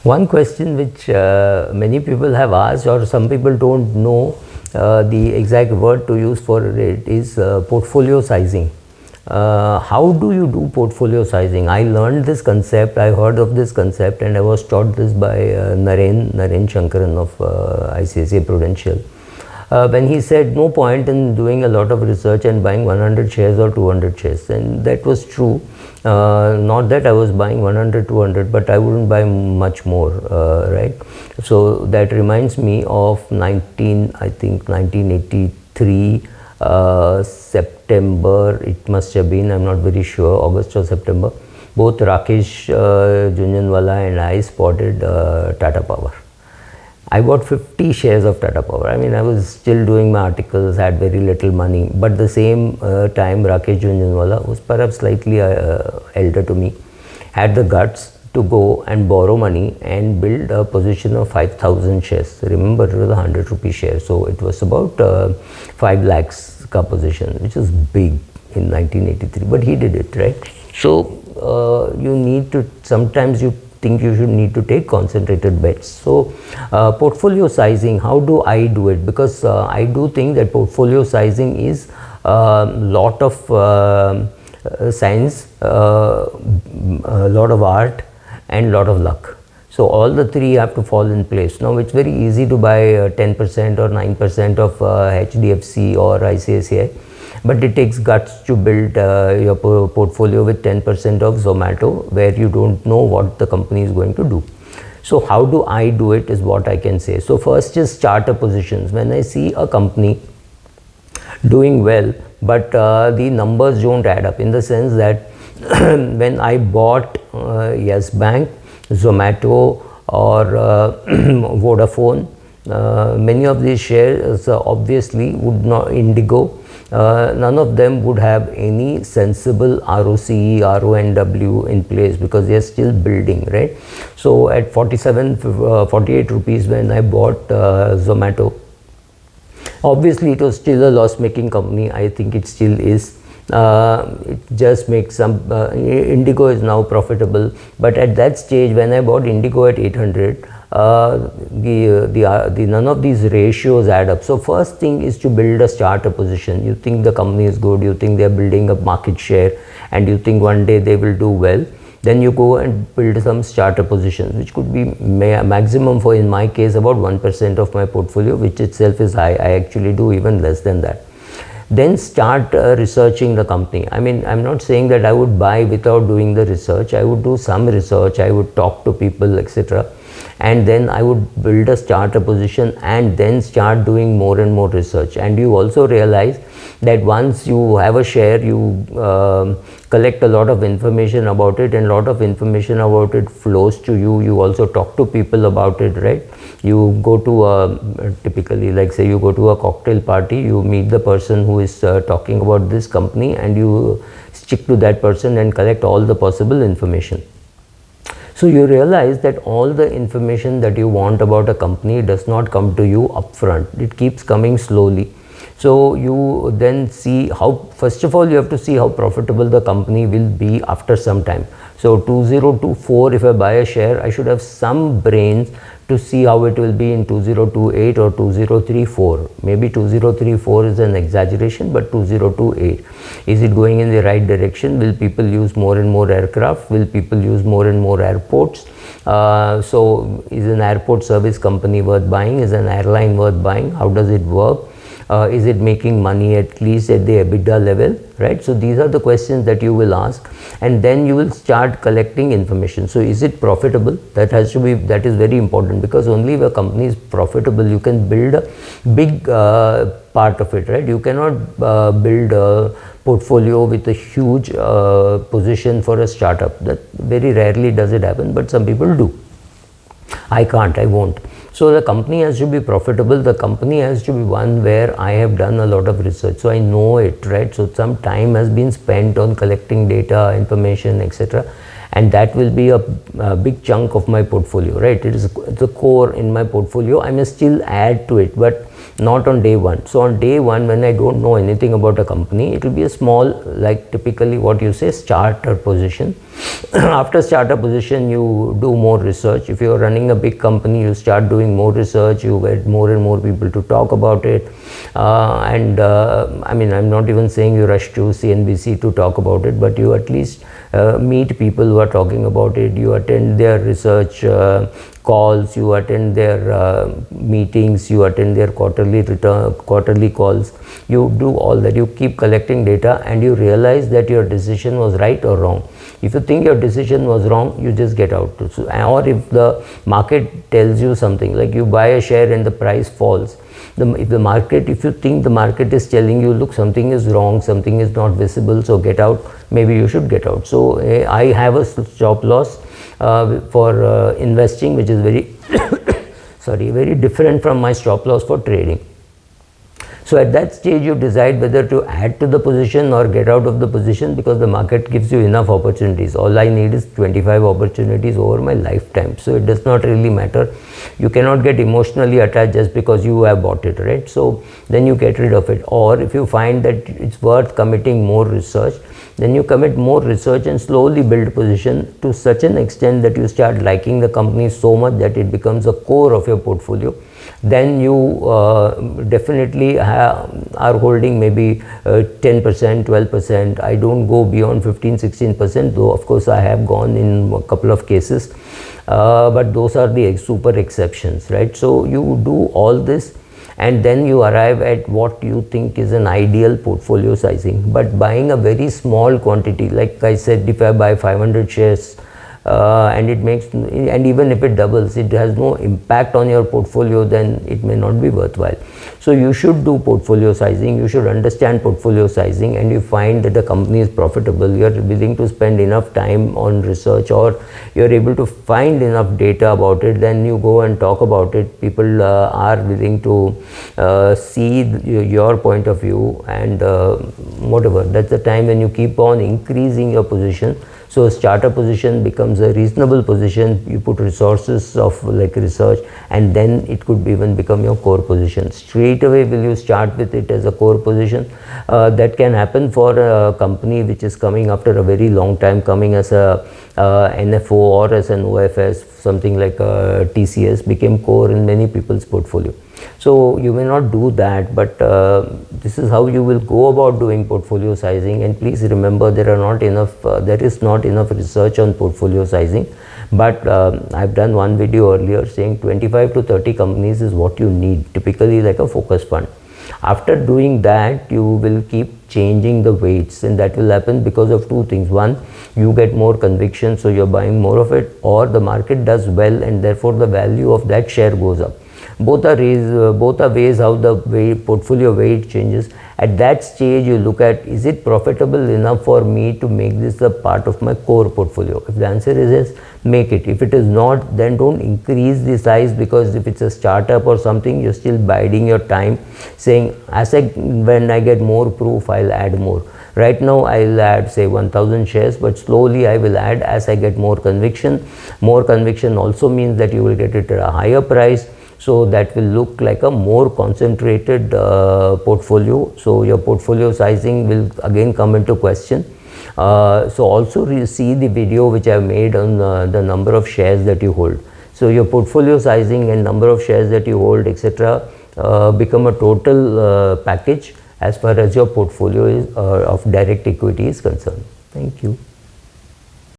One question which many people have asked, or some people don't know the exact word to use for it, is portfolio sizing. How do you do portfolio sizing? I learned this concept, I heard of this concept, and I was taught this by Naren Shankaran of ICICI Prudential. When he said no point in doing a lot of research and buying 100 shares or 200 shares, and that was true. Not that I was buying 100, 200, but I wouldn't buy much more, right? So that reminds me of I think 1983 September, it must have been, I'm not very sure, August or September. Both Rakesh Jhunjhunwala and I spotted Tata Power. I bought 50 shares of Tata Power. I mean, I was still doing my articles, had very little money, but the same time Rakesh Jhunjhunwala, was perhaps slightly elder to me, had the guts to go and borrow money and build a position of 5,000 shares. Remember, it was a 100 rupee share, so it was about 5 lakhs ka position, which is big in 1983, but he did it, right? So you need to, sometimes you think you should need to take concentrated bets. So portfolio sizing, how do I do it? Because I do think that portfolio sizing is a lot of science, a lot of art, and lot of luck. So all the three have to fall in place. Now it's very easy to buy 10% or 9% of HDFC or ICICI, but it takes guts to build your portfolio with 10% of Zomato, where you don't know what the company is going to do. So how do I do it is what I can say. So first is charter positions. When I see a company doing well, but the numbers don't add up, in the sense that when I bought Yes Bank, Zomato, or Vodafone, many of these shares obviously would not, Indigo, none of them would have any sensible ROCE, RONW in place, because they are still building, right? So at 48 rupees when I bought Zomato, obviously it was still a loss-making company. I think it still is. It just makes some, Indigo is now profitable, but at that stage when I bought Indigo at 800, none of these ratios add up. So first thing is to build a starter position. You think the company is good, you think they are building a market share, and you think one day they will do well, then you go and build some starter positions, which could be maximum, for in my case about 1% of my portfolio, which itself is high. I actually do even less than that. Then start researching the company. I mean, I'm not saying that I would buy without doing the research. I would do some research, I would talk to people, etc., and then I would build a starter position and then start doing more and more research. And you also realize that once you have a share, you collect a lot of information about it, and a lot of information about it flows to you. You also talk to people about it, right? You go to typically, like say you go to a cocktail party, you meet the person who is talking about this company, and you stick to that person and collect all the possible information. So you realize that all the information that you want about a company does not come to you upfront. It keeps coming slowly. So you then see how, first of all, you have to see how profitable the company will be after some time. So 2024, if I buy a share, I should have some brains to see how it will be in 2028 or 2034. Maybe 2034 is an exaggeration, but 2028. Is it going in the right direction? Will people use more and more aircraft? Will people use more and more airports? So is an airport service company worth buying? Is an airline worth buying? How does it work? Is it making money at least at the EBITDA level, right? So these are the questions that you will ask, and then you will start collecting information. So is it profitable? That has to be, that is very important, because only if a company is profitable, you can build a big part of it, right? You cannot build a portfolio with a huge position for a startup. That very rarely does it happen, but some people do. I can't, I won't. So the company has to be profitable. The company has to be one where I have done a lot of research, so I know it, right? So some time has been spent on collecting data, information, etc., and that will be a big chunk of my portfolio, right? It is the core in my portfolio. I may still add to it, but not on day one. So on day one, when I don't know anything about a company, it will be a small, like typically what you say, starter position. After starter position, you do more research. If you are running a big company, you start doing more research, you get more and more people to talk about it. I mean, I'm not even saying you rush to CNBC to talk about it, but you at least meet people who are talking about it. You attend their research calls, you attend their meetings, you attend their quarterly calls. You do all that. You keep collecting data, and you realize that your decision was right or wrong. If you think your decision was wrong, you just get out. Or if the market tells you something, like you buy a share and the price falls, if you think the market is telling you, look, something is wrong, something is not visible, so get out, maybe you should get out. So I have a stop loss for investing, which is very very different from my stop loss for trading. So at that stage, you decide whether to add to the position or get out of the position, because the market gives you enough opportunities. All I need is 25 opportunities over my lifetime. So it does not really matter. You cannot get emotionally attached just because you have bought it, right? So then you get rid of it. Or if you find that it's worth committing more research, then you commit more research and slowly build position to such an extent that you start liking the company so much that it becomes a core of your portfolio. Then you definitely are holding maybe 10%, 12%. I don't go beyond 15-16%, though of course I have gone in a couple of cases, but those are the super exceptions, right? So you do all this, and then you arrive at what you think is an ideal portfolio sizing. But buying a very small quantity, like I said, if I buy 500 shares, and even if it doubles, it has no impact on your portfolio, then it may not be worthwhile. So you should do portfolio sizing, you should understand portfolio sizing, and you find that the company is profitable, you are willing to spend enough time on research, or you are able to find enough data about it, then you go and talk about it. People are willing to see your point of view, and whatever, that's the time when you keep on increasing your position. So starter position becomes a reasonable position. You put resources of like research, and then it could even become your core position. Straight away will you start with it as a core position? That can happen for a company which is coming after a very long time, coming as a NFO or as an OFS, something like TCS became core in many people's portfolio. So you may not do that, but this is how you will go about doing portfolio sizing. And please remember, there is not enough research on portfolio sizing. But I've done one video earlier saying 25 to 30 companies is what you need, typically like a focus fund. After doing that, you will keep changing the weights, and that will happen because of two things. One, you get more conviction, so you're buying more of it, or the market does well and therefore the value of that share goes up. Both are ways how the portfolio weight changes. At that stage, you look at, is it profitable enough for me to make this a part of my core portfolio? If the answer is yes, make it. If it is not, then don't increase the size, because if it's a startup or something, you're still biding your time, saying when I get more proof, I'll add more. Right now I'll add say 1000 shares, but slowly I will add as I get more conviction. More conviction also means that you will get it at a higher price. So that will look like a more concentrated portfolio. So your portfolio sizing will again come into question. So also see the video which I have made on the number of shares that you hold. So your portfolio sizing and number of shares that you hold, etc., become a total package as far as your portfolio of direct equity is concerned. Thank you.